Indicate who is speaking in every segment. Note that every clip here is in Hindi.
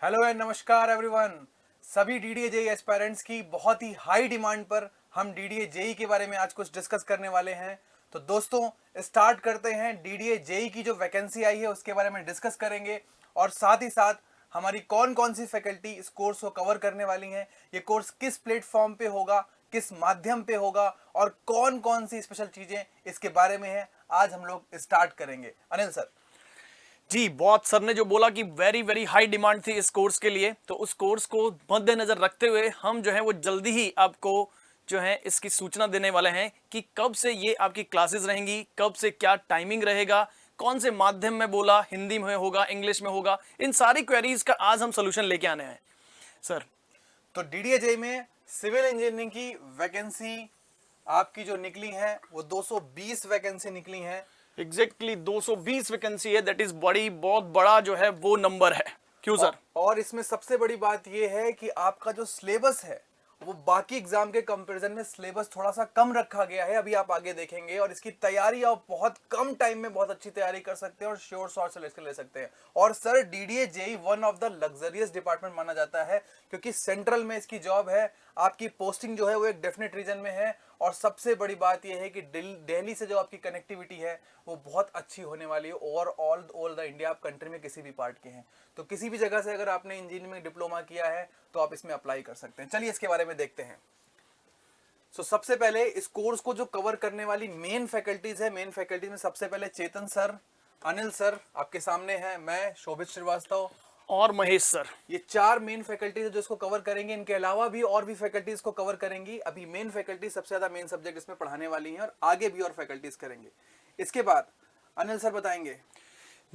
Speaker 1: हेलो एंड नमस्कार एवरीवन। सभी डीडीए जेई एस्पायरेंट्स की बहुत ही हाई डिमांड पर हम डीडीए जेई के बारे में आज कुछ डिस्कस करने वाले हैं। तो दोस्तों स्टार्ट करते हैं। डीडीए जेई की जो वैकेंसी आई है उसके बारे में डिस्कस करेंगे और साथ ही साथ हमारी कौन कौन सी फैकल्टी इस कोर्स को कवर करने वाली हैं, ये कोर्स किस प्लेटफॉर्म पे होगा, किस माध्यम पे होगा और कौन कौन सी स्पेशल चीजें इसके बारे में है, आज हम लोग स्टार्ट करेंगे। अनिल सर।
Speaker 2: जी, बहुत सर ने जो बोला कि वेरी वेरी हाई डिमांड थी इस कोर्स के लिए, तो उस कोर्स को मद्देनजर रखते हुए हम जो है वो जल्दी ही आपको जो है इसकी सूचना देने वाले हैं कि कब से ये आपकी क्लासेस रहेंगी, कब से क्या टाइमिंग रहेगा, कौन से माध्यम में बोला, हिंदी में होगा, इंग्लिश में होगा, इन सारी क्वेरीज का आज हम सोल्यूशन लेके आने हैं सर।
Speaker 1: तो डीडीए जेई में सिविल इंजीनियरिंग की वैकेंसी आपकी जो निकली है वो 220 वैकेंसी निकली है।
Speaker 2: एग्जैक्टली 220 वैकेंसी है। दैट इज बड़ी बहुत बड़ा जो है वो नंबर है। क्यों सर?
Speaker 1: और इसमें सबसे बड़ी बात ये है कि आपका जो सिलेबस है वो बाकी एग्जाम के कंपैरिजन में सिलेबस थोड़ा सा कम रखा गया है, अभी आप आगे देखेंगे। और इसकी तैयारी आप बहुत कम टाइम में बहुत अच्छी तैयारी कर सकते हैं और श्योर शॉट सिलेक्शन ले सकते हैं। और sir DDA JE one of the luxurious department माना जाता है क्योंकि सेंट्रल में इसकी जॉब है, आपकी पोस्टिंग जो है वो एक डेफिनेट रीजन में है। और सबसे बड़ी बात यह है कि दिल्ली से जो आपकी कनेक्टिविटी है वो बहुत अच्छी होने वाली है। ओवरऑल ऑल द इंडिया, आप कंट्री में किसी भी पार्ट के हैं तो किसी भी जगह से अगर आपने इंजीनियरिंग में डिप्लोमा किया है तो आप इसमें अप्लाई कर सकते हैं। चलिए इसके बारे में देखते हैं। सबसे पहले इस कोर्स को जो कवर करने वाली मेन फैकल्टीज है, मेन फैकल्टीज में सबसे पहले चेतन सर, अनिल सर आपके सामने हैं, मैं शोभित श्रीवास्तव
Speaker 2: और महेश सर।
Speaker 1: ये चार मेन फैकल्टीज है जो इसको कवर करेंगे। इनके अलावा भी और भी फैकल्टीज को कवर करेंगी। अभी मेन फैकल्टी सबसे ज्यादा मेन सब्जेक्ट इसमें पढ़ाने वाली हैं और आगे भी और फैकल्टीज करेंगे। इसके बाद अनिल सर बताएंगे।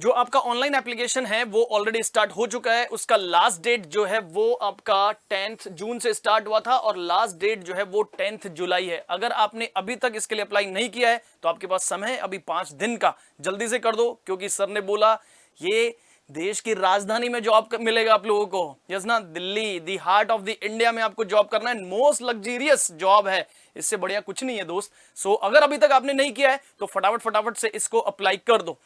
Speaker 2: जो आपका ऑनलाइन एप्लीकेशन है वो ऑलरेडी स्टार्ट हो चुका है। उसका लास्ट डेट जो है वो आपका 10 जून से स्टार्ट हुआ था और लास्ट डेट जो है वो 10 जुलाई है। अगर आपने अभी तक इसके लिए अप्लाई नहीं किया है तो आपके पास समय है अभी 5 दिन का, जल्दी से कर दो क्योंकि सर ने बोला ये देश की राजधानी में जॉब मिलेगा आप लोगों को। यस ना, Delhi the heart of the India में आपको जॉब करना है। मोस्ट लग्जरियस जॉब है, इससे बढ़िया कुछ नहीं है दोस्त। सो अगर अभी तक आपने नहीं किया है तो फटाफट फटाफट से इसको अप्लाई कर दो।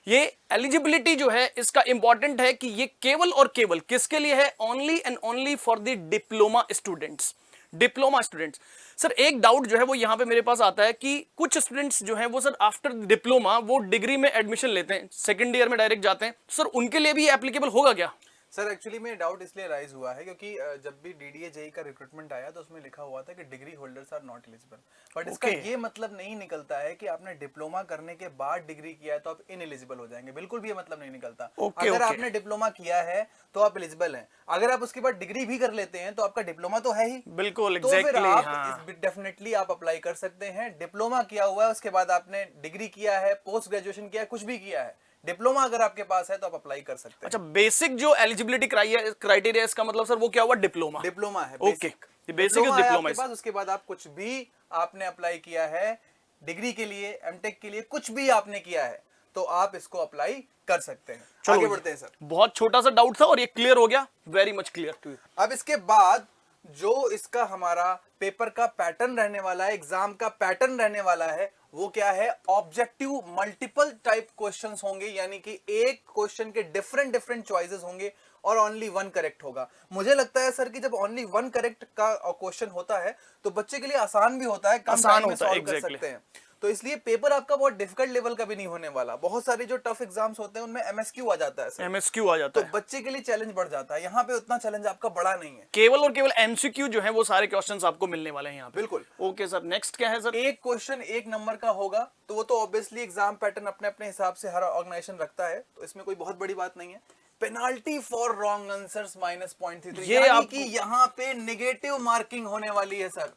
Speaker 2: ये एलिजिबिलिटी जो है इसका इंपॉर्टेंट है कि ये केवल और केवल किसके लिए है? Only and only for the diploma students. Diploma students. Sir एक डाउट जो है वो यहां पे मेरे पास आता है कि कुछ स्टूडेंट्स जो हैं वो सर आफ्टर डिप्लोमा वो डिग्री में एडमिशन लेते हैं, सेकंड ईयर में डायरेक्ट जाते हैं। सर उनके लिए भी एप्लीकेबल होगा क्या?
Speaker 1: सर एक्चुअली में डाउट इसलिए राइज हुआ है क्योंकि जब भी डीडीए जेई का रिक्रूटमेंट आया तो उसमें लिखा हुआ था कि degree holders are not eligible. But इसका ये मतलब नहीं निकलता है कि आपने डिप्लोमा करने के बाद डिग्री किया है तो आप इनएलिजिबल हो जाएंगे। बिल्कुल भी ये मतलब नहीं निकलता। अगर आपने डिप्लोमा किया है तो आप एलिजिबल हैं। अगर आप उसके बाद डिग्री भी कर लेते हैं तो आपका डिप्लोमा तो है ही।
Speaker 2: बिल्कुल
Speaker 1: तो फिर आप डेफिनेटली आप अप्लाई कर सकते हैं। डिप्लोमा किया हुआ है, उसके बाद आपने डिग्री किया है, पोस्ट ग्रेजुएशन किया है, कुछ भी किया है, डिप्लोमा अगर आपके पास है तो आप अप्लाई कर सकते हैं।
Speaker 2: अच्छा, बेसिक जो एलिजिबिलिटी क्राइटेरिया इसका मतलब सर वो क्या हुआ? डिप्लोमा।
Speaker 1: डिप्लोमा है।
Speaker 2: ओके, ये बेसिक इज डिप्लोमा।
Speaker 1: इसके बाद उसके बाद आप कुछ भी आपने अप्लाई किया है डिग्री के लिए, एमटेक के लिए, कुछ भी आपने किया है तो आप इसको अप्लाई कर सकते हैं। आगे बढ़ते हैं सर।
Speaker 2: बहुत छोटा सा डाउट था और ये क्लियर हो गया, very much clear to you.
Speaker 1: अब इसके बाद जो इसका हमारा पेपर का पैटर्न रहने वाला है, एग्जाम का पैटर्न रहने वाला है, वो क्या है? ऑब्जेक्टिव मल्टीपल टाइप क्वेश्चंस होंगे, यानी कि एक क्वेश्चन के डिफरेंट चॉइसेस होंगे और ओनली वन करेक्ट होगा। मुझे लगता है सर कि जब ओनली वन करेक्ट का क्वेश्चन होता है तो बच्चे के लिए आसान भी होता है, कम टाइम में सॉल्व कर सकते हैं। तो इसलिए पेपर आपका बहुत डिफिकल्ट लेवल का भी नहीं होने वाला। बहुत सारे जो टफ एग्जाम्स होते हैं उनमें एमएसक्यू आ जाता है।
Speaker 2: एमएसक्यू आ जाता
Speaker 1: है तो बच्चे के लिए चैलेंज बढ़ जाता है। यहाँ पे उतना चैलेंज आपका बड़ा नहीं है,
Speaker 2: केवल और केवल एमसीक्यू जो है वो सारे क्वेश्चंस आपको मिलने वाले हैं यहाँ पे।
Speaker 1: बिल्कुल।
Speaker 2: ओके सर, नेक्स्ट क्या है सर?
Speaker 1: एक क्वेश्चन एक नंबर का होगा तो वो तो ऑब्वियसली एग्जाम पैटर्न अपने अपने हिसाब से हर ऑर्गेनाइजेशन रखता है, तो इसमें कोई बहुत बड़ी बात नहीं है। पेनाल्टी फॉर रॉन्ग आंसर्स -0.33, यानी कि यहाँ पे नेगेटिव मार्किंग होने वाली है सर।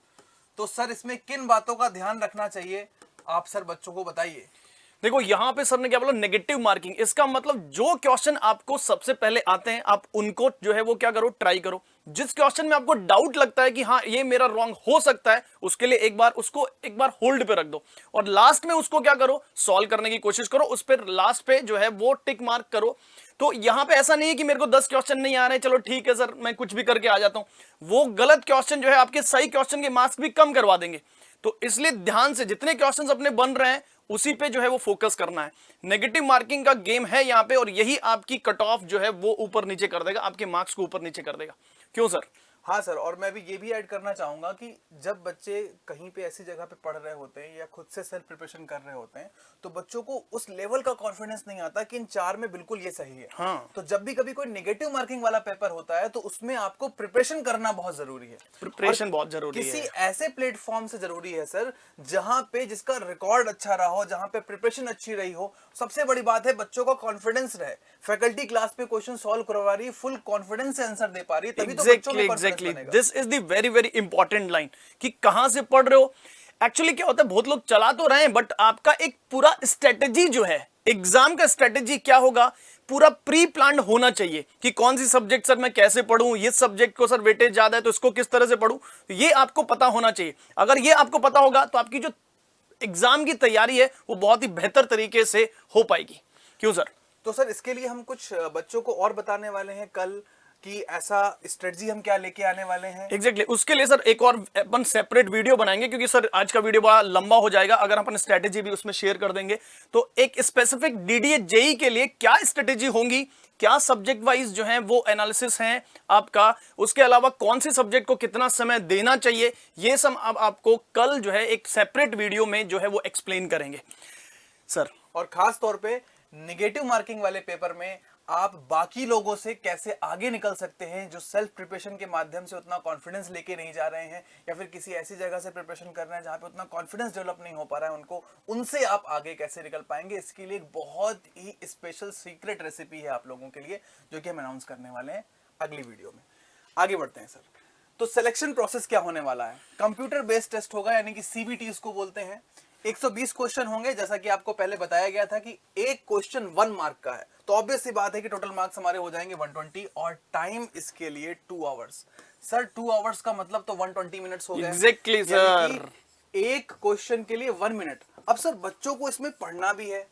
Speaker 1: तो सर इसमें किन बातों का ध्यान रखना चाहिए आप सर बच्चों को बताइए।
Speaker 2: देखो यहाँ पे सर ने क्या बोला? Negative marking. इसका मतलब जो क्वेश्चन आपको सबसे पहले आते हैं आप उनको जो है वो क्या करो, ट्राई करो। जिस क्वेश्चन में आपको डाउट लगता है कि हाँ ये मेरा रॉन्ग हो सकता है, उसके लिए एक बार होल्ड पे रख दो और लास्ट में उसको क्या करो, सॉल्व करने की कोशिश करो। उस पर लास्ट पे जो है वो टिक मार्क करो। तो यहां पे ऐसा नहीं है कि मेरे को 10 क्वेश्चन नहीं आ रहे, चलो ठीक है सर मैं कुछ भी करके आ जाता हूं। वो गलत क्वेश्चन जो है आपके सही क्वेश्चन के मार्क्स भी कम करवा देंगे। तो इसलिए ध्यान से जितने क्वेश्चंस अपने बन रहे हैं उसी पे जो है वो फोकस करना है। नेगेटिव मार्किंग का गेम है यहाँ पे, और यही आपकी कट ऑफ जो है वो ऊपर नीचे कर देगा, आपके मार्क्स को ऊपर नीचे कर देगा। क्यों सर?
Speaker 1: हाँ सर, और मैं भी ये भी ऐड करना चाहूंगा कि जब बच्चे कहीं पे ऐसी जगह पे पढ़ रहे होते हैं या खुद से सेल्फ प्रिपरेशन कर रहे होते हैं, तो बच्चों को उस लेवल का कॉन्फिडेंस नहीं आता कि इन 4 में बिल्कुल ये सही है।
Speaker 2: हाँ।
Speaker 1: तो जब भी कभी कोई नेगेटिव मार्किंग वाला पेपर होता है तो उसमें आपको प्रिपरेशन करना बहुत जरूरी है।
Speaker 2: प्रिपरेशन
Speaker 1: और
Speaker 2: बहुत जरूरी
Speaker 1: किसी
Speaker 2: है।
Speaker 1: ऐसे प्लेटफॉर्म से जरूरी है सर जहां पे जिसका रिकॉर्ड अच्छा रहा हो, जहां पे प्रिपरेशन अच्छी रही हो। सबसे बड़ी बात है बच्चों का कॉन्फिडेंस रहे, फैकल्टी क्लास पे क्वेश्चन सॉल्व करवा रही है, फुल कॉन्फिडेंस से आंसर दे पा रही है, तभी तो बच्चों में कॉन्फिडेंस बनेगा।
Speaker 2: This is the very very important line कि कहां से पढ़ रहे हो। एक्चुअली क्या होता है, बहुत लोग चला तो रहे हैं, बट आपका एक पूरा स्ट्रेटेजी जो है, एग्जाम का स्ट्रेटेजी क्या होगा, पूरा प्री प्लान होना चाहिए कि कौन सी सब्जेक्ट सर मैं कैसे पढ़ूं, ये सब्जेक्ट को सर वेटेज ज्यादा है तो इसको किस तरह से पढ़ूं, ये आपको पता होना चाहिए। अगर ये आपको पता होगा तो आपकी जो एग्जाम की तैयारी है वो बहुत ही बेहतर तरीके से हो पाएगी। क्यों सर?
Speaker 1: तो सर इसके लिए हम कुछ बच्चों को और बताने वाले हैं कल कि ऐसा स्ट्रेटजी हम क्या लेके आने वाले हैं।
Speaker 2: एग्जैक्टली उसके लिए सर एक और अपन सेपरेट वीडियो बनाएंगे, क्योंकि सर आज का वीडियो बड़ा लंबा हो जाएगा अगर अपन स्ट्रेटेजी भी उसमें शेयर कर देंगे। तो एक स्पेसिफिक डीडीए जेई के लिए क्या स्ट्रेटेजी होंगी, क्या सब्जेक्ट वाइज जो है वो एनालिसिस है आपका, उसके अलावा कौन से सब्जेक्ट को कितना समय देना चाहिए, ये सब अब आपको कल जो है एक सेपरेट वीडियो में जो है वो एक्सप्लेन करेंगे सर।
Speaker 1: और खास तौर पे निगेटिव मार्किंग वाले पेपर में आप बाकी लोगों से कैसे आगे निकल सकते हैं जो सेल्फ प्रिपरेशन के माध्यम से उतना कॉन्फिडेंस लेके नहीं जा रहे हैं, या फिर किसी ऐसी जगह से प्रिपरेशन कर रहे हैं जहां पे उतना कॉन्फिडेंस डेवलप नहीं हो पा रहा है उनको, उनसे आप आगे कैसे निकल पाएंगे। इसके लिए एक बहुत ही स्पेशल सीक्रेट रेसिपी है आप लोगों के लिए जो कि हम अनाउंस करने वाले हैं अगली वीडियो में। आगे बढ़ते हैं सर। तो सिलेक्शन प्रोसेस क्या होने वाला है, कंप्यूटर बेस्ड टेस्ट होगा, यानी कि सीबीटी उसको बोलते हैं। 120 क्वेश्चन होंगे, जैसा कि आपको पहले बताया गया था कि एक क्वेश्चन 1 मार्क का है, तो ऑब्वियस सी बात है कि टोटल मार्क्स हमारे हो जाएंगे 120, और टाइम इसके लिए 2 आवर्स। सर 2 आवर्स का मतलब तो 120 मिनट्स हो गए।
Speaker 2: एग्जैक्टली सर,
Speaker 1: एक क्वेश्चन के लिए 1 मिनट। अब सर बच्चों को इसमें पढ़ना भी है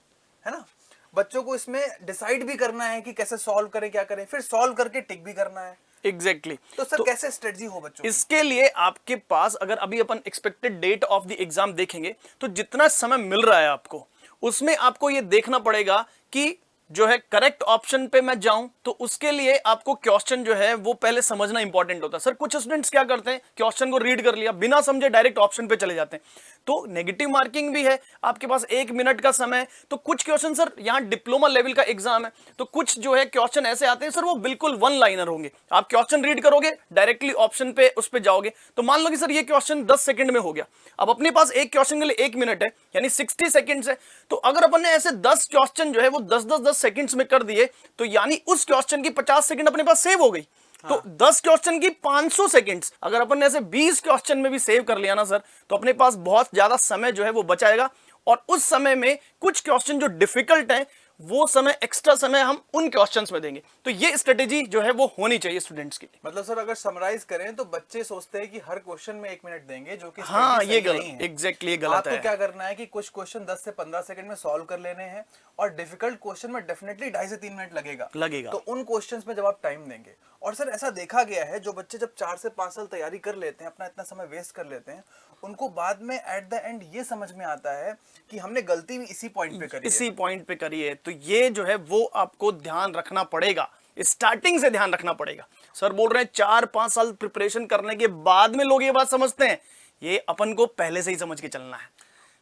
Speaker 1: ना, बच्चों को इसमें डिसाइड भी करना है कि कैसे सॉल्व करें, क्या करें, फिर सॉल्व करके टिक भी करना है।
Speaker 2: एग्जैक्टली
Speaker 1: तो सर कैसे स्ट्रेटजी हो बच्चों की?
Speaker 2: इसके लिए आपके पास, अगर अभी अपन expected date of the exam देखेंगे तो जितना समय मिल रहा है आपको, उसमें आपको ये देखना पड़ेगा कि जो है करेक्ट ऑप्शन पे मैं जाऊं, तो उसके लिए आपको क्वेश्चन जो है वो पहले समझना इंपॉर्टेंट होता है। सर कुछ स्टूडेंट्स क्या करते हैं, क्वेश्चन को रीड कर लिया, बिना समझे डायरेक्ट ऑप्शन पे चले जाते हैं, तो नेगेटिव मार्किंग भी है। आपके पास 1 मिनट का समय, तो कुछ क्वेश्चन सर यहाँ डिप्लोमा लेवल का एग्जाम है, तो कुछ जो है क्वेश्चन ऐसे आते हैं सर वो बिल्कुल 1 लाइनर होंगे। आप क्वेश्चन रीड करोगे, डायरेक्टली ऑप्शन पे उस पे जाओगे, तो मान लो कि सर ये क्वेश्चन 10 सेकंड में हो गया। अब अपने पास एक क्वेश्चन के लिए 1 मिनट है, यानी 60 सेकंड्स है। तो अगर अपन ने ऐसे 10 क्वेश्चन जो है वो 10 सेकंड्स में कर दिए, तो यानी उस क्वेश्चन की 50 सेकंड अपने पास सेव हो गई। तो 10 क्वेश्चन की 500 सेकंड्स, अगर अपन ने ऐसे 20 क्वेश्चन में भी सेव कर लिया ना सर, तो अपने पास बहुत ज्यादा समय जो है वो बचाएगा। और उस समय में कुछ क्वेश्चन जो डिफिकल्ट हैं, वो समय, एक्स्ट्रा समय हम उन क्वेश्चंस में देंगे। तो ये स्ट्रेटेजी जो है वो होनी चाहिए स्टूडेंट्स की।
Speaker 1: मतलब सर अगर समराइज करें तो बच्चे सोचते हैं कि हर क्वेश्चन में 1 मिनट देंगे, जो कि
Speaker 2: हाँ,
Speaker 1: सही
Speaker 2: ये गलत,
Speaker 1: नहीं है।
Speaker 2: एग्जैक्टली ये गलत है।
Speaker 1: आपको क्या करना है कि कुछ क्वेश्चन 10 से 15 सेकंड में सॉल्व कर लेने हैं, और डिफिकल्ट क्वेश्चन में डेफिनेटली 2.5 से 3 मिनट लगेगा। तो उन क्वेश्चंस में जब आप टाइम देंगे, और सर ऐसा देखा गया है जो बच्चे जब 4 से 5 साल तैयारी कर लेते हैं, अपना इतना समय वेस्ट कर लेते हैं, उनको बाद में एट द एंड ये समझ में आता है कि हमने गलती भी इसी पॉइंट पे करी है।
Speaker 2: इसी पॉइंट पे करी है। तो ये जो है वो आपको ध्यान रखना पड़ेगा, स्टार्टिंग से ध्यान रखना पड़ेगा। सर बोल रहे हैं 4-5 साल प्रिपरेशन करने के बाद में लोग ये बात समझते हैं, ये अपन को पहले से ही समझ के चलना है।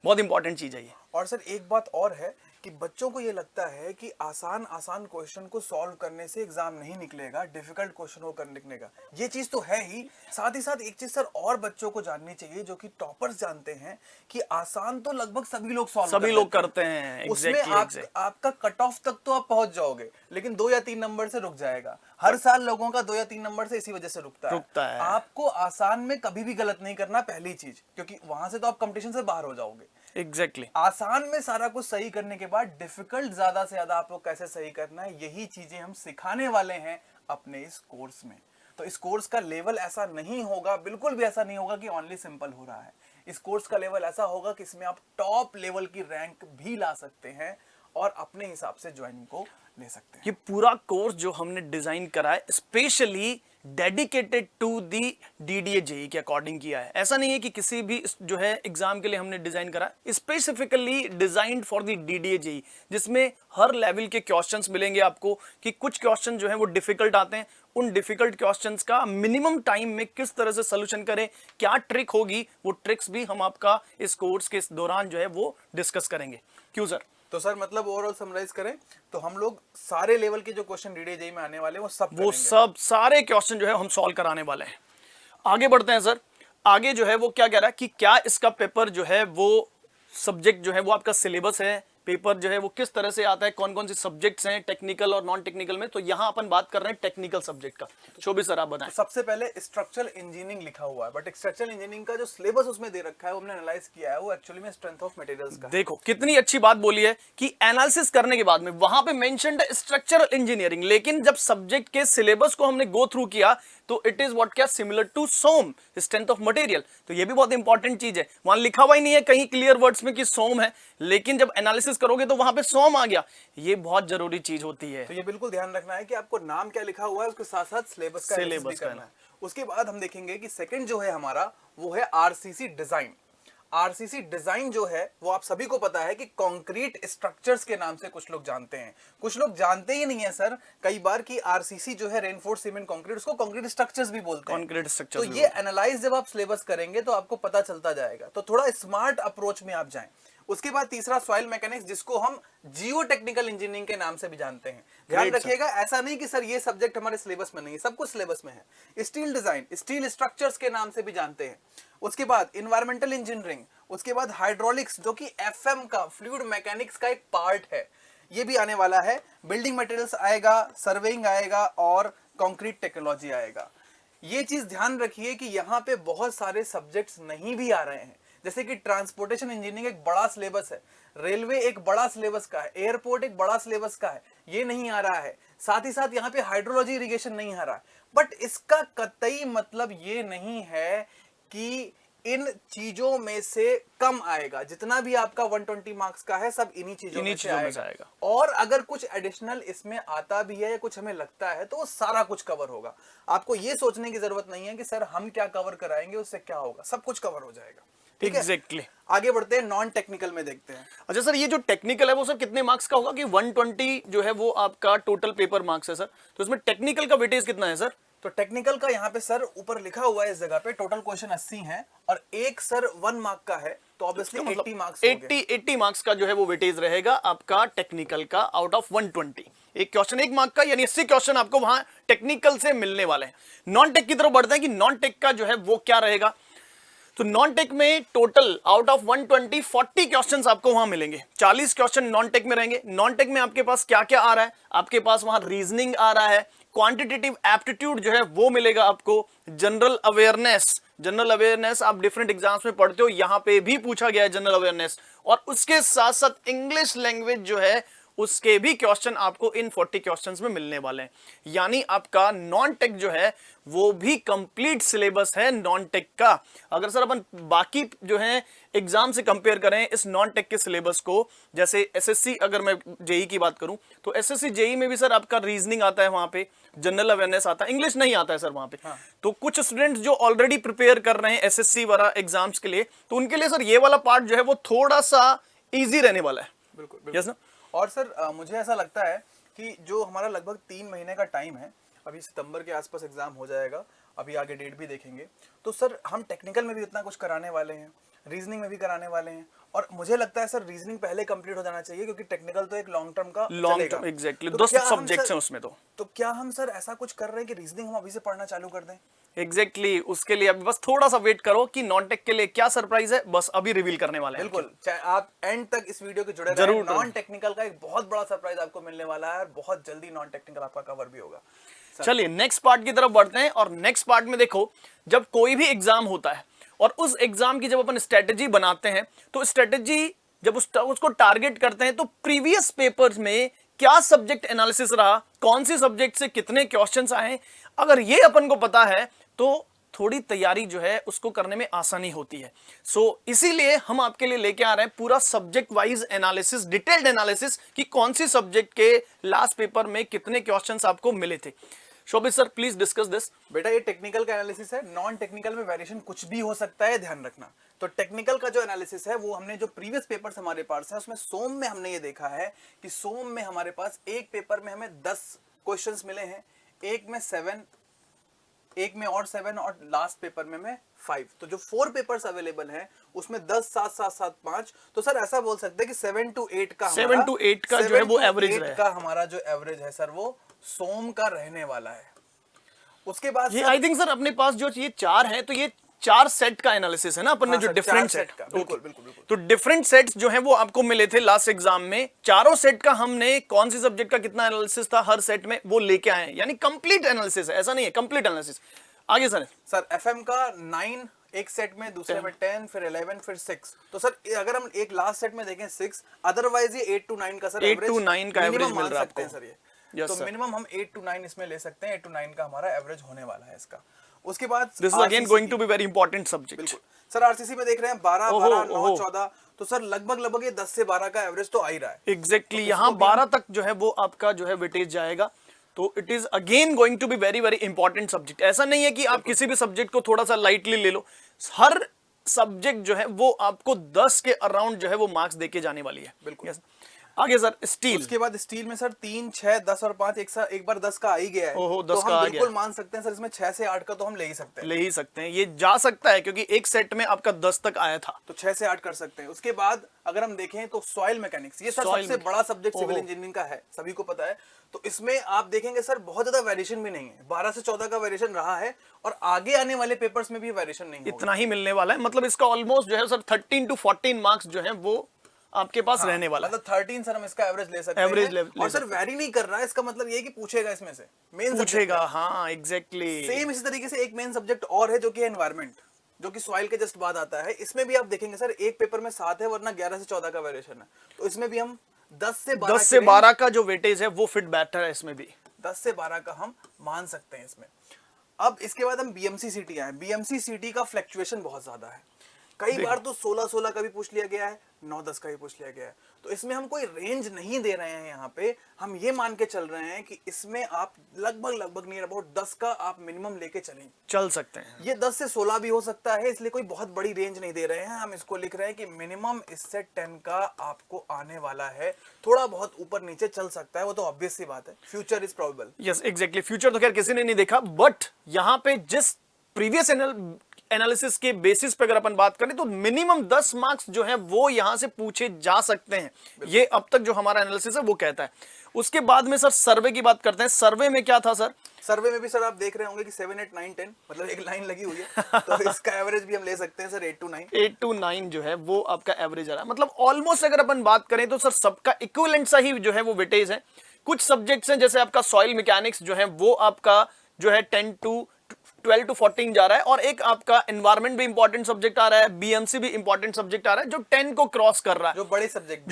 Speaker 2: बहुत इंपॉर्टेंट चीज है ये।
Speaker 1: और सर एक बात और है कि बच्चों को ये लगता है कि आसान क्वेश्चन को सॉल्व करने से एग्जाम नहीं निकलेगा, डिफिकल्ट क्वेश्चन को कर निकलेगा। ये चीज तो है ही, साथ ही साथ एक चीज सर और बच्चों को जाननी चाहिए, जो कि टॉपर्स जानते हैं कि आसान तो लगभग सभी लोग
Speaker 2: करते हैं।
Speaker 1: उसमें आपका कट ऑफ तक तो आप पहुंच जाओगे, लेकिन 2 या 3 नंबर से रुक जाएगा। हर साल लोगों का 2 या 3 नंबर से इसी वजह से रुकता है। आपको आसान में कभी भी गलत नहीं करना, पहली चीज, क्योंकि वहां से तो आप कंपटीशन से बाहर हो जाओगे।
Speaker 2: एग्जैक्टली
Speaker 1: आसान में सारा कुछ सही करने के बाद डिफिकल्ट ज्यादा से ज्यादा आपको कैसे सही करना है, यही चीजें हम सिखाने वाले हैं अपने इस कोर्स में। तो इस कोर्स का लेवल ऐसा नहीं होगा, बिल्कुल भी ऐसा नहीं होगा कि ओनली सिंपल हो रहा है। इस कोर्स का लेवल ऐसा होगा कि इसमें आप टॉप लेवल की रैंक भी ला सकते हैं और अपने हिसाब से ज्वाइनिंग को ले सकते हैं।
Speaker 2: ये पूरा कोर्स जो हमने डिजाइन करा है specially dedicated to the DDA JE के अकॉर्डिंग किया है। ऐसा नहीं है कि किसी भी जो है एग्जाम के लिए हमने डिजाइन करा, specifically designed for the DDA JE, जिसमें हर लेवल के क्वेश्चंस मिलेंगे आपको कि कुछ क्वेश्चन जो है वो डिफिकल्ट आते हैं, उन डिफिकल्ट क्वेश्चंस का मिनिमम टाइम में किस तरह से सोल्यूशन करें, क्या ट्रिक होगी, वो ट्रिक्स भी हम आपका इस कोर्स के दौरान जो है वो डिस्कस करेंगे। क्यों सर?
Speaker 1: तो सर मतलब ओवरऑल समराइज करें तो हम लोग सारे लेवल के जो क्वेश्चन डीडीए जेईई में आने वाले हैं वो सब
Speaker 2: सारे क्वेश्चन जो है हम सॉल्व कराने वाले हैं। आगे बढ़ते हैं सर। आगे जो है वो क्या कह रहा है कि क्या इसका पेपर जो है वो सब्जेक्ट जो है वो आपका सिलेबस है, पेपर जो है वो किस तरह से आता है, कौन कौन से सब्जेक्ट्स हैं टेक्निकल और नॉन टेक्निकल में। तो यहां अपन बात कर रहे हैं टेक्निकल सब्जेक्ट का। शोभित सर आप बताएं।
Speaker 1: तो सबसे पहले स्ट्रक्चरल इंजीनियरिंग लिखा हुआ है, बट स्ट्रक्चरल इंजीनियरिंग का जो सिलेबस उसमें दे रखा है वो हमने एनालाइज किया है, वो एक्चुअली में स्ट्रेंथ ऑफ मटेरियल्स का।
Speaker 2: देखो कितनी अच्छी बात बोली है कि एनालिसिस करने के बाद में वहां पे मेंशन्ड है स्ट्रक्चरल इंजीनियरिंग, लेकिन जब सब्जेक्ट के सिलेबस को हमने गो थ्रू किया तो इट इज व्हाट क्या similar to some, strength of material. तो ये भी बहुत इंपॉर्टेंट चीज है। वहां लिखा हुआ ही नहीं है कहीं क्लियर वर्ड्स में कि सोम है, लेकिन जब एनालिसिस करोगे तो वहां पे सोम आ गया। ये बहुत जरूरी चीज होती है।
Speaker 1: तो ये बिल्कुल ध्यान रखना है कि आपको नाम क्या लिखा हुआ है उसके साथ साथ सिलेबस का एनालिसिस भी करना है। उसके बाद हम देखेंगे कि सेकंड जो है हमारा वो है आरसीसी डिजाइन। आरसीसी डिजाइन जो है वो आप सभी को पता है कि कंक्रीट स्ट्रक्चर्स के नाम से कुछ लोग जानते हैं, कुछ लोग जानते ही नहीं है सर कई बार कि आरसीसी जो है रेनफोर्स सीमेंट कंक्रीट, उसको कंक्रीट स्ट्रक्चर्स भी बोलते हैं।
Speaker 2: कंक्रीट स्ट्रक्चर्स
Speaker 1: तो ये एनालाइज जब आप सिलेबस करेंगे तो आपको पता चलता जाएगा, तो थोड़ा स्मार्ट अप्रोच में आप जाएं। उसके बाद तीसरा सॉइल मैकेनिक्स, जिसको हम जियो टेक्निकल इंजीनियरिंग के नाम से भी जानते हैं। ध्यान रखिएगा ऐसा नहीं कि सर ये सब्जेक्ट हमारे सिलेबस में नहीं है, सब कुछ सिलेबस में है। स्टील डिजाइन, स्टील स्ट्रक्चर्स के नाम से भी जानते हैं। उसके बाद इन्वायरमेंटल इंजीनियरिंग, उसके बाद हाइड्रोलिक्स जो कि एफएम का फ्लूइड मैकेनिक्स का एक पार्ट है, ये भी आने वाला है। बिल्डिंग मटेरियल्स आएगा, सर्वेइंग आएगा और कंक्रीट टेक्नोलॉजी आएगा। ये चीज ध्यान रखिए कि यहाँ पे बहुत सारे सब्जेक्ट्स नहीं भी आ रहे हैं, जैसे कि ट्रांसपोर्टेशन इंजीनियरिंग एक बड़ा सिलेबस है, रेलवे एक बड़ा सिलेबस का है, एयरपोर्ट एक बड़ा सिलेबस का है, ये नहीं आ रहा है। साथ ही साथ यहाँ पे हाइड्रोलॉजी इरिगेशन नहीं आ रहा है। बट इसका कतई मतलब ये नहीं है कि इन चीजों में से कम आएगा। जितना भी आपका 120 मार्क्स का है सब इन्हीं चीजों में से आएगा। और अगर कुछ एडिशनल इसमें आता भी है या कुछ हमें लगता है तो वो सारा कुछ कवर होगा। आपको ये सोचने की जरूरत नहीं है कि सर हम क्या कवर कराएंगे उससे क्या होगा, सब कुछ कवर हो जाएगा।
Speaker 2: एग्जैक्टली।
Speaker 1: आगे बढ़ते हैं, नॉन टेक्निकल में देखते हैं।
Speaker 2: अच्छा सर, ये जो टेक्निकल है वो सर कितने मार्क्स का होगा? कि 120 जो है वो आपका टोटल पेपर मार्क्स है सर, तो इसमें टेक्निकल का वेटेज कितना है सर?
Speaker 1: तो टेक्निकल का यहाँ पे सर ऊपर लिखा हुआ है इस जगह पे टोटल क्वेश्चन 80 है और एक सर 1 मार्क का है, तो ऑब्वियसली 80 मार्क्स
Speaker 2: 80 मार्क्स का जो है वो वेटेज रहेगा आपका टेक्निकल का आउट ऑफ 120। एक क्वेश्चन 1 मार्क का, यानी 80 क्वेश्चन आपको वहां टेक्निकल से मिलने वाले हैं। नॉन टेक की तरफ बढ़ते हैं कि नॉन टेक का जो है वो क्या रहेगा। तो नॉन टेक में टोटल आउट ऑफ 120 40 क्वेश्चंस आपको वहां मिलेंगे। 40 क्वेश्चन नॉन टेक में रहेंगे। नॉन टेक में आपके पास क्या क्या आ रहा है? आपके पास वहां रीजनिंग आ रहा है, क्वांटिटेटिव एप्टीट्यूड जो है वो मिलेगा आपको, जनरल अवेयरनेस आप डिफरेंट एग्जाम्स में पढ़ते हो, यहां पे भी पूछा गया है जनरल अवेयरनेस, और उसके साथ साथ इंग्लिश लैंग्वेज जो है उसके भी क्वेश्चन आपको इन 40 क्वेश्चंस में मिलने वाले हैं। यानी आपका नॉन टेक जो है वो भी कंप्लीट सिलेबस है नॉन टेक का। अगर सर अपन बाकी जो है एग्जाम से कंपेयर करें इस नॉन टेक के सिलेबस को, जैसे एसएससी, अगर मैं जेई की बात करूं तो एसएससी जेई में भी सर आपका रीजनिंग आता है, वहां पे जनरल अवेयरनेस आता है, इंग्लिश नहीं आता है सर वहां पे। तो कुछ स्टूडेंट्स जो ऑलरेडी प्रिपेयर कर रहे हैं एसएससी वाला एग्जाम्स के लिए, तो उनके लिए सर ये वाला पार्ट जो है वो थोड़ा सा ईजी रहने वाला है।
Speaker 1: बिल्कुल
Speaker 2: यस ना।
Speaker 1: और सर मुझे ऐसा लगता है कि जो हमारा लगभग 3 महीने का टाइम है, अभी सितंबर के आसपास एग्जाम हो जाएगा, अभी आगे डेट भी देखेंगे, तो सर हम टेक्निकल में भी इतना कुछ कराने वाले हैं, रीजनिंग में भी कराने वाले हैं, और मुझे लगता है सर रीजनिंग पहले कंप्लीट हो जाना चाहिए क्योंकि टेक्निकल तो एक लॉन्ग टर्म का चलेगा।
Speaker 2: एग्जैक्टली,
Speaker 1: तो
Speaker 2: 10 सब्जेक्ट्स हैं उसमें। तो
Speaker 1: क्या हम सर ऐसा कुछ कर रहे हैं कि रीजनिंग हम अभी से पढ़ना चालू कर दें?
Speaker 2: एग्जैक्टली, उसके लिए अभी बस थोड़ा सा वेट करो कि नॉन टेक के लिए क्या सरप्राइज है, बस अभी रिवील करने वाले हैं।
Speaker 1: बिल्कुल, चाहे आप एंड तक इस वीडियो के जुड़े रहें, नॉन टेक्निकल का एक बहुत बड़ा सरप्राइज आपको मिलने वाला है और बहुत जल्दी नॉन टेक्निकल आपका कवर भी होगा।
Speaker 2: चलिए नेक्स्ट पार्ट की तरफ बढ़ते हैं, और नेक्स्ट पार्ट में देखो, जब कोई भी एग्जाम होता है और उस एग्जाम की जब अपन स्ट्रेटेजी बनाते हैं, तो स्ट्रेटेजी जब उसको टारगेट करते हैं तो प्रीवियस पेपर्स में क्या सब्जेक्ट एनालिसिस रहा, कौन सी सब्जेक्ट से कितने क्वेश्चंस आए, अगर ये अपन को पता है तो थोड़ी तैयारी जो है उसको करने में आसानी होती है। इसीलिए हम आपके लिए लेके आ रहे हैं पूरा subject wise analysis, detailed analysis कि कौन सी सब्जेक्ट के लास्ट पेपर में कितने क्वेश्चंस आपको मिले थे। शोभित सर प्लीज डिस्कस दिस।
Speaker 1: बेटा ये टेक्निकल का एनालिसिस है, नॉन टेक्निकल में वेरिएशन कुछ भी हो सकता है, ध्यान रखना। तो टेक्निकल का जो एनालिसिस है वो हमने जो प्रीवियस पेपर्स हमारे पास है उसमें सोम में हमने ये देखा है कि सोम में हमारे पास एक पेपर में हमें 10 क्वेश्चंस मिले हैं, एक में 7, एक में और 7 और लास्ट पेपर में हमें 5। तो जो 4 पेपर्स अवेलेबल हैं उसमें 10, 7, 7, 7, 5, तो सर ऐसा बोल सकते हैं कि 7 to 8 का
Speaker 2: 7 to 8 का जो है वो एवरेज है,
Speaker 1: का हमारा जो एवरेज है सर वो सोम का रहने वाला है। उसके बाद
Speaker 2: ये आई थिंक सर अपने पास जो ये 4 है तो ये 4 सेट का एनालिसिस है ना अपन ने, जो डिफरेंट सेट
Speaker 1: का। बिल्कुल बिल्कुल बिल्कुल।
Speaker 2: तो डिफरेंट सेट्स जो हैं वो आपको मिले थे लास्ट एग्जाम में। चारों सेट का हमने कौन सी सब्जेक्ट का कितना एनालिसिस था हर सेट में वो लेके आए हैं, यानी कंप्लीट एनालिसिस है, ऐसा नहीं है, कंप्लीट एनालिसिस। आगे सर
Speaker 1: एफएम का 9 एक सेट में, दूसरे में 10, फिर 11, फिर 6। तो सर अगर हम एक लास्ट सेट में देखें 6, अदरवाइज ये 8 to 9 का सर
Speaker 2: 8 to 9 का एवरेज मिल रहा है आपको
Speaker 1: सर ये। तो मिनिमम हम 8 to 9 इसमें ले सकते हैं, 8 to 9 का हमारा एवरेज होने वाला है इसका। उसके बाद
Speaker 2: this is again going to be very important subject.
Speaker 1: बिल्कुल सर आरसीसी में देख रहे हैं 12, 12, 9, 14, तो सर लगभग ये 10 से 12 का एवरेज तो आ ही रहा है।
Speaker 2: एग्जैक्टली यहाँ 12 तक जो है वो आपका जो है वेटेज जाएगा। तो it is again going to be very very important subject. ऐसा नहीं है कि आप किसी भी सब्जेक्ट को थोड़ा सा लाइटली ले लो, हर सब्जेक्ट जो है वो आपको 10 के अराउंड जो है वो मार्क्स देके जाने वाली है।
Speaker 1: बिल्कुल।
Speaker 2: yes. आगे सर स्टील।
Speaker 1: उसके बाद स्टील में सर 3, 6, 10 और 5 एक बार 10 का आ ही गया है।
Speaker 2: ओहो, 10
Speaker 1: तो
Speaker 2: का
Speaker 1: हम
Speaker 2: आ
Speaker 1: बिल्कुल
Speaker 2: गया।
Speaker 1: मान सकते हैं सर इसमें 6 से 8 का तो हम ले ही सकते हैं।
Speaker 2: ले ही सकते हैं, ये जा सकता है क्योंकि एक सेट में आपका 10 तक आया था,
Speaker 1: तो 6 से 8 कर सकते हैं। उसके बाद अगर हम देखें तो सॉइल मैकेनिक्स, ये सर सबसे बड़ा सब्जेक्ट सिविल इंजीनियरिंग का है, सभी को पता है। तो इसमें आप देखेंगे सर बहुत ज्यादा वेरिएशन भी नहीं है, 12 से 14 का वेरिएशन रहा है और आगे आने वाले पेपर्स में भी वेरिएशन नहीं होगा।
Speaker 2: इतना ही मिलने वाला है। मतलब इसका ऑलमोस्ट जो है सर 13 to 14 मार्क्स जो है वो आपके पास रहने वाला है।
Speaker 1: मतलब 13 सर हम इसका एवरेज ले सकते
Speaker 2: एवरेज
Speaker 1: हैं। और सर वेरी नहीं कर रहा है, इसका मतलब ये है कि पूछेगा इसमें से मेन
Speaker 2: पूछेगा। हाँ एग्जैक्टली
Speaker 1: सेम इसी तरीके से एक मेन सब्जेक्ट और है जो कि एनवायरनमेंट, जो कि सॉइल के जस्ट बाद आता है। इसमें भी आप देखेंगे सर एक पेपर में 7 है वरना 11 से 14 का वेरिएशन है। तो इसमें भी हम 10 से 12
Speaker 2: का जो वेटेज है वो फिट बैठर है, इसमें भी
Speaker 1: 10 से 12 का हम मान सकते हैं इसमें। अब इसके बाद हम बीएमसी सीटी आए। बीएमसी सीटी का फ्लक्चुएशन बहुत ज्यादा है, कई बार तो 16-16 का भी पूछ लिया गया है, 9-10 का भी पूछ लिया गया है। तो इसमें हम कोई रेंज नहीं दे रहे हैं, यहाँ पे हम ये मान के चल रहे हैं कि इसमें आप लगभग नियर अबाउट 10 का आप मिनिमम लेके चल
Speaker 2: सकते हैं।
Speaker 1: ये 10 से 16 भी हो सकता है, इसलिए कोई बहुत बड़ी रेंज नहीं दे रहे हैं। हम इसको लिख रहे हैं कि मिनिमम इससे 10 का आपको आने वाला है, थोड़ा बहुत ऊपर नीचे चल सकता है, वो तो ऑब्वियस सी बात है, future is probable.
Speaker 2: Yes exactly, future तो खैर किसी ने नहीं देखा, बट यहाँ पे जिस प्रीवियस एनालिसिस के बेसिस पे अगर अपन बात करें तो मिनिमम 10 मार्क्स जो है वो यहां से पूछे जा सकते हैं, ये अब तक जो हमारा एनालिसिस है वो कहता है। उसके बाद में सर सर्वे की बात करते हैं। सर्वे में क्या था सर?
Speaker 1: सर्वे में भी सर आप देख रहे होंगे कि 7, 8, 9, 10 मतलब एक लाइन लगी हुई है। तो इसका एवरेज भी हम ले सकते हैं सर 8 to 9।
Speaker 2: 8 to 9 जो है वो आपका एवरेज आ रहा है। मतलब ऑलमोस्ट अगर अपन बात करें तो सर सबका इक्विवेलेंट सा ही जो है वो वेटेज है। कुछ सब्जेक्ट्स हैं जैसे आपका सॉइल मैकेनिक्स जो है वो आपका जो है 10 to 12 to 14 जा रहा है, और एक आपका एनवायरनमेंट भी इंपॉर्टेंट सब्जेक्ट आ रहा है, बीएमसी भी इंपॉर्टेंट सब्जेक्ट आ रहा है जो 10 को क्रॉस कर रहा है,
Speaker 1: जो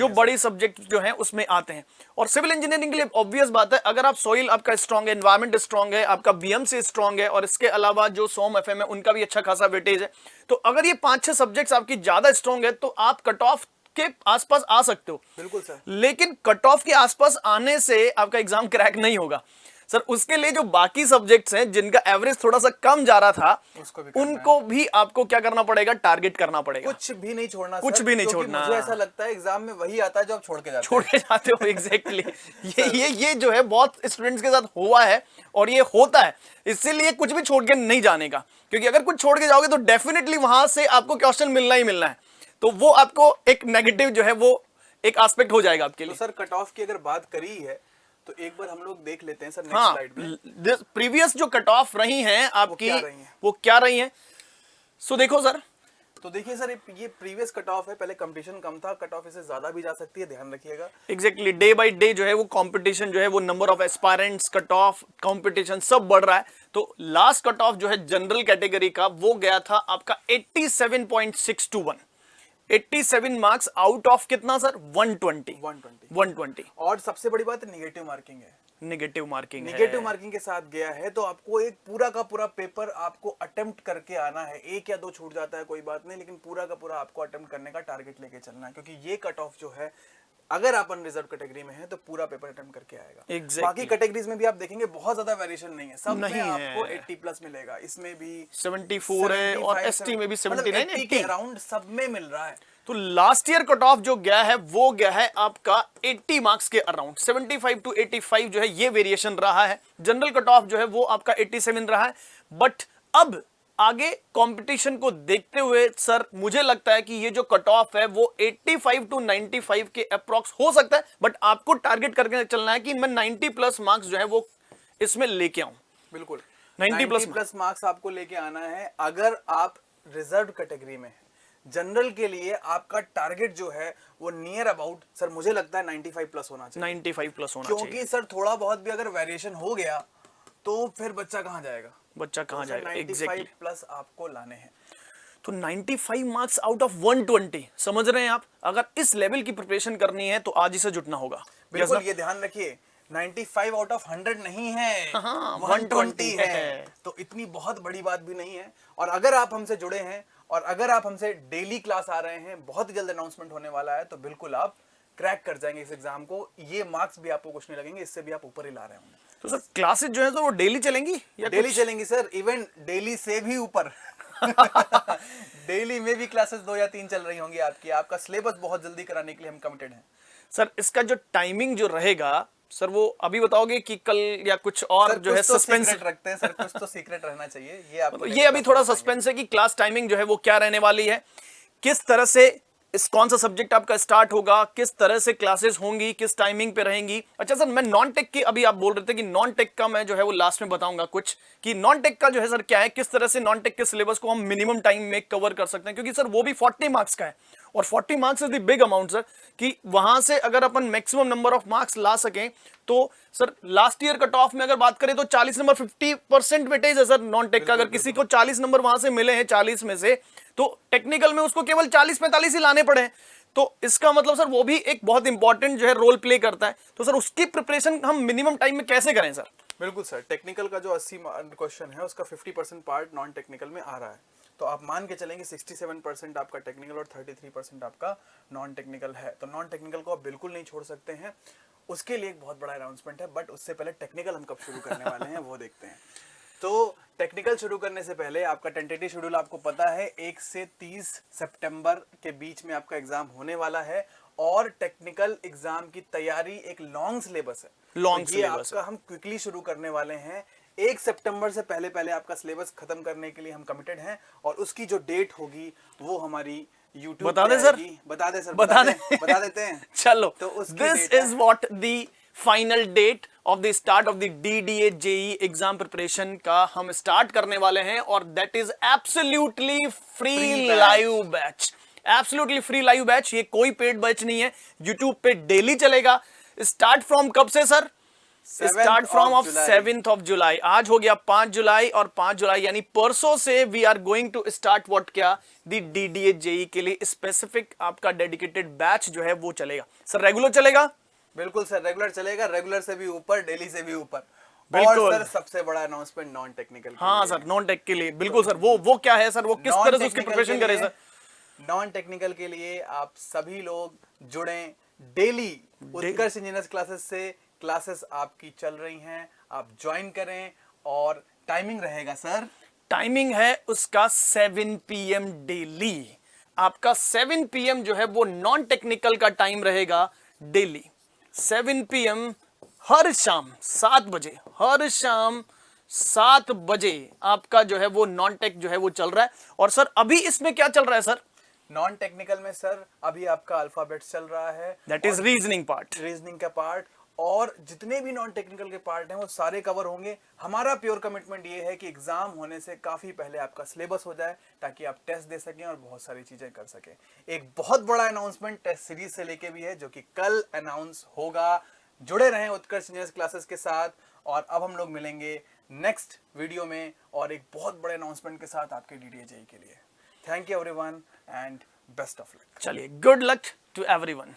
Speaker 1: बड़े सब्जेक्ट
Speaker 2: जो है उसमें आते हैं। और सिविल इंजीनियरिंग के लिए ऑब्वियस बात है, अगर आप सॉइल आपका स्ट्रांग है, एनवायरनमेंट स्ट्रांग है, आपका बीएमसी स्ट्रांग है, और इसके अलावा जो सोम एफएम है उनका भी अच्छा खासा वेटेज है, तो अगर ये 5-6 सब्जेक्ट्स आपकी ज्यादा स्ट्रांग है तो आप कट ऑफ के आसपास आ सकते हो।
Speaker 1: बिल्कुल सर।
Speaker 2: लेकिन कट ऑफ के आसपास आने से आपका एग्जाम क्रैक नहीं होगा सर। उसके लिए जो बाकी सब्जेक्ट्स हैं जिनका एवरेज थोड़ा सा कम जा रहा था उनको भी आपको क्या करना पड़ेगा? टारगेट करना पड़ेगा।
Speaker 1: कुछ भी नहीं छोड़ना,
Speaker 2: कुछ भी नहीं छोड़ना।
Speaker 1: मुझे ऐसा लगता है एग्जाम में वही आता है जो आप छोड़ के
Speaker 2: जाते हो। एग्जैक्टली ये जो है बहुत स्टूडेंट्स के साथ हुआ है और ये होता है, इसीलिए कुछ भी छोड़ के नहीं जाने का, क्योंकि अगर कुछ छोड़ के जाओगे तो डेफिनेटली वहां से आपको क्वेश्चन मिलना ही मिलना है, तो वो आपको एक नेगेटिव जो है वो एक एस्पेक्ट हो जाएगा आपके लिए।
Speaker 1: तो सर कट ऑफ की अगर बात करी है तो एक बार हम लोग देख लेते हैं सर नेक्स्ट स्लाइड में
Speaker 2: प्रीवियस जो कट ऑफ रही हैं आपकी वो क्या रही हैं। सो देखो सर,
Speaker 1: तो देखिए सर ये प्रीवियस कट ऑफ है, पहले कंपटीशन कम था, कट ऑफ इससे ज्यादा भी जा सकती है, ध्यान रखिएगा।
Speaker 2: एग्जैक्टली डे बाय डे जो है वो कंपटीशन जो है वो number of aspirants, cut off, competition सब बढ़ रहा है। तो लास्ट कट ऑफ जो है जनरल कैटेगरी का वो गया था आपका 87.621, 87 मार्क्स आउट ऑफ कितना सर? 120।
Speaker 1: और सबसे बड़ी बात नेगेटिव मार्किंग है।
Speaker 2: नेगेटिव मार्किंग
Speaker 1: के साथ गया है, तो आपको एक पूरा का पूरा पेपर आपको अटेम्प्ट करके आना है। 1 या 2 छूट जाता है कोई बात नहीं, लेकिन पूरा का पूरा आपको अटेम्प्ट करने का टारगेट लेके चलना है, क्योंकि ये कट ऑफ जो है अगर आप अनरिजर्व कैटेगरी में हैं तो पूरा पेपर अटेम्प्ट करके आएगा।
Speaker 2: Exactly.
Speaker 1: बाकी कैटेगरीज में भी आप देखेंगे बहुत ज्यादा वेरिएशन नहीं है, सब में
Speaker 2: नहीं
Speaker 1: आपको
Speaker 2: है।
Speaker 1: 80 प्लस मिलेगा, इसमें भी
Speaker 2: 74 है और
Speaker 1: 75,
Speaker 2: एसटी में भी
Speaker 1: मतलब
Speaker 2: 79
Speaker 1: 80 के अराउंड सब में मिल रहा है।
Speaker 2: तो लास्ट ईयर कट ऑफ जो गया है वो गया है आपका 80 मार्क्स के अराउंड, 75 टू 85 जो है ये वेरिएशन रहा है। जनरल कट ऑफ जो है वो आपका 87 रहा है। बट अब आगे कंपटीशन को देखते हुए सर मुझे लगता है कि ये जो कट ऑफ है वो 85 टू 95 के अप्रॉक्स हो सकता है, बट आपको टारगेट करके चलना है कि मैं 90 प्लस मार्क्स जो है वो इसमें लेके आऊं।
Speaker 1: बिल्कुल
Speaker 2: 90
Speaker 1: प्लस मार्क्स आपको लेके आना है अगर आप रिजर्व कैटेगरी में हैं। जनरल के लिए आपका टारगेट जो है वो नियर अबाउट सर मुझे लगता है 95 प्लस होना चाहिए।
Speaker 2: 95 प्लस होना
Speaker 1: क्योंकि
Speaker 2: चाहिए।
Speaker 1: सर थोड़ा बहुत भी अगर वेरिएशन हो गया तो फिर बच्चा कहाँ जाएगा,
Speaker 2: बच्चा कहाँ
Speaker 1: तो
Speaker 2: जाएगा?
Speaker 1: 95
Speaker 2: एग्जैक्टली।
Speaker 1: प्लस आपको लाने हैं।
Speaker 2: तो 95 मार्क्स आउट ऑफ 120, समझ रहे हैं आप? अगर इस लेवल की प्रिपरेशन करनी है तो आज ही से जुटना होगा।
Speaker 1: बिल्कुल,
Speaker 2: Yes,
Speaker 1: ये ध्यान रखिए 95 आउट ऑफ 100 नहीं है,
Speaker 2: हाँ,
Speaker 1: 120 है।
Speaker 2: है।
Speaker 1: तो इतनी बहुत बड़ी बात भी नहीं है। और अगर आप हमसे जुड़े हैं और अगर आप हमसे डेली क्लास आ रहे हैं, बहुत ही जल्द अनाउंसमेंट होने वाला है, तो बिल्कुल आप क्रैक कर जाएंगे इस एग्जाम को। ये मार्क्स भी आपको कुछ नहीं लगेंगे, इससे भी आप ऊपर ही ला रहे होंगे।
Speaker 2: तो सर क्लासेस जो है तो वो डेली चलेंगी या
Speaker 1: डेली चलेंगी सर, इवन डेली से भी ऊपर डेली में भी क्लासेस 2 या 3 चल रही होंगी आपकी। आपका सिलेबस बहुत जल्दी कराने के लिए हम कमिटेड हैं।
Speaker 2: सर इसका जो टाइमिंग जो रहेगा सर वो अभी बताओगे कि कल या कुछ और जो है सस्पेंस
Speaker 1: रखते हैं सर, कुछ तो सीक्रेट रहना चाहिए। ये आपको
Speaker 2: ये अभी थोड़ा सस्पेंस है कि क्लास टाइमिंग जो है वो क्या रहने वाली है, किस तरह से इस कौन सा सब्जेक्ट आपका स्टार्ट होगा, किस तरह से क्लासेस होंगी, किस टाइमिंग पे रहेंगी। अच्छा सर मैं नॉन टेक की अभी आप बोल रहे थे कि नॉन टेक का मैं जो है वो लास्ट में बताऊंगा कुछ कि नॉन टेक का जो है सर क्या है, किस तरह से नॉन टेक के सिलेबस को हम मिनिमम टाइम में कवर कर सकते हैं, क्योंकि सर वो भी 40 मार्क्स का है और 40 marks is the big amount sir, कि वहां से अगर अपन मैक्सिमम नंबर ऑफ मार्क्स ला सकें तो sir last year cut off में अगर बात करें तो 40 नंबर 50% वेटेज है सर नॉन टेक का। अगर किसी को 40 नंबर वहां से मिले हैं 40 में से तो टेक्निकल में उसको केवल 40-45 ही लाने पड़े हैं। तो इसका मतलब सर वो भी एक बहुत इंपॉर्टेंट जो है रोल प्ले करता है। तो सर उसकी प्रिपरेशन हम मिनिमम टाइम में कैसे करें सर?
Speaker 1: बिल्कुल सर, टेक्निकल का जो 80 क्वेश्चन है उसका 50% पार्ट नॉन टेक्निकल में आ रहा है। तो आप मान के चलेंगे 67% आपका टेक्निकल और 33% आपका नॉन टेक्निकल है। तो नॉन टेक्निकल को आप बिल्कुल नहीं छोड़ सकते हैं। उसके लिए एक बहुत बड़ा अनाउंसमेंट है, बट उससे पहले टेक्निकल हम कब शुरू करने वाले हैं वो देखते हैं। तो टेक्निकल शुरू करने से पहले आपका टेंटेटिव शेड्यूल आपको पता है 1 से 30 सितंबर के बीच में आपका एग्जाम होने वाला है। और टेक्निकल एग्जाम की तैयारी एक लॉन्ग सिलेबस है,
Speaker 2: लॉन्ग
Speaker 1: तो ये आपका हम क्विकली शुरू करने वाले हैं। 1 सितंबर से पहले पहले आपका सिलेबस खत्म करने के लिए हम कमिटेड हैं। और उसकी जो डेट होगी वो हमारी YouTube
Speaker 2: बता दें सर?
Speaker 1: बता दें सर, बता देते हैं।
Speaker 2: चलो
Speaker 1: तो उसकी
Speaker 2: this
Speaker 1: date
Speaker 2: is what the final date of the start of the DDA JEE exam preparation का हम स्टार्ट करने वाले हैं और that is absolutely free
Speaker 1: batch.
Speaker 2: Live batch, absolutely free live batch. ये कोई पेड बैच नहीं है, YouTube पे डेली चलेगा। स्टार्ट फ्रॉम कब से sir? Start from of 7th of July. आज हो गया 5 जुलाई और 5 जुलाई यानी परसों से we are going to start what क्या दी DDA JEE के लिए स्पेसिफिक आपका डेडिकेटेड बैच जो है वो चलेगा। सर रेगुलर चलेगा?
Speaker 1: बिल्कुल सर, रेगुलर चलेगा, रेगुलर से भी ऊपर, डेली से भी ऊपर।
Speaker 2: बिल्कुल।
Speaker 1: और सर सबसे बड़ा अनाउंसमेंट नॉन टेक्निकल।
Speaker 2: हाँ सर नॉन टेक के लिए बिल्कुल सर, वो क्या है सर, वो किस तरह से उसकी प्रिपरेशन करें सर?
Speaker 1: नॉन टेक्निकल के लिए आप सभी लोग जुड़ें डेली उत्कर्ष इंजीनियर्स क्लासेस से। क्लासेस आपकी चल रही हैं, आप ज्वाइन करें। और टाइमिंग रहेगा सर,
Speaker 2: टाइमिंग है उसका 7 PM डेली। आपका 7 PM जो है वो नॉन टेक्निकल का टाइम रहेगा डेली 7 PM हर शाम 7 बजे, हर शाम 7 बजे आपका जो है वो नॉन टेक जो है वो चल रहा है। और सर अभी इसमें क्या चल रहा है सर?
Speaker 1: नॉन टेक्निकल में सर अभी आपका अल्फाबेट्स चल रहा है,
Speaker 2: that is reasoning part,
Speaker 1: reasoning का पार्ट। और जितने भी नॉन टेक्निकल के पार्ट हैं वो सारे कवर होंगे। हमारा प्योर कमिटमेंट ये है कि एग्जाम होने से काफी पहले आपका सिलेबस हो जाए ताकि आप टेस्ट दे सकें और बहुत सारी चीजें कर सकें। एक बहुत बड़ा अनाउंसमेंट टेस्ट सीरीज से लेके भी है जो कि कल अनाउंस होगा। जुड़े रहें उत्कर्ष इंजीनियर्स क्लासेस के साथ। और अब हम लोग मिलेंगे नेक्स्ट वीडियो में और एक बहुत बड़े अनाउंसमेंट के साथ आपके DDA JEE के लिए। Thank you everyone and best of luck.
Speaker 2: चलिए गुड लक टू एवरीवन।